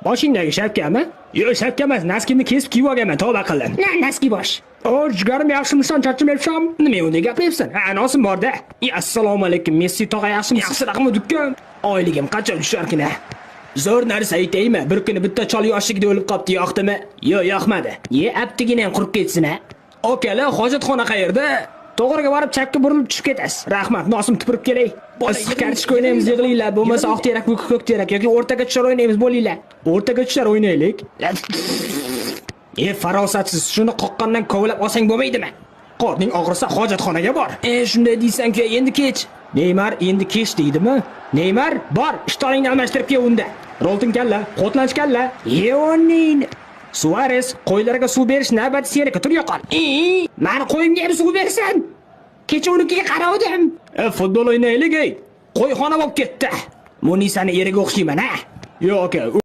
Boshingdagi shapkami? Yo'q, shapka emas, naskimni kesib kiyib olganman, tavba qildim. Naski bosh. O, jigarim yaxshimisan, charchamayapsan? Nima unday gapiryapsan? Ha, nosim bor-da. Assalomu alaykum, Messi tog'a yaxshimi? Yaxshi raqamli dukkan. Oyligim qancha tusharkin ha? Zo'r narsa aytaymi? Bir kuni bitta chol yoshligida o'lib qopti, yoqdimi? Yo'q, yoqmadi. Aptigina ham qurib ketsin ha. Okalar, hojatxona qayerda? To'g'riga borib chapga burilib tushib ketasiz. Rahmat, nosim tupurib kelay. Issiq kartoshka o'ynaymiz, yig'linglar. Bo'lmasa oq terak, bu ko'k terak yoki o'rtaga tushar o'ynaymiz, bo'linglar. O'rtaga tushar o'ynaylik. Farosatsiz, shuni qoqqandan kovlab olsang bo'lmaydimi? Qorning og'risa hojatxonaga bor. Shunday deysan-ku, endi kech. Neymar endi kech deydimi? Neymar, bor, ishtoningni almashtirib kel unda. Roltin kalla, qotlanch kalla. Yo'nin. Suarez, qo'ylarga suv berish navbati seniki, tur yo'qol. Meni qo'yimga ham suv bersan. Kecha unikiga qaradim. Futbol o'ynaylik, ey. Qo'yxona bo'lib ketdi. Munisani eriga o'xshayman, ha? Yo'q aka.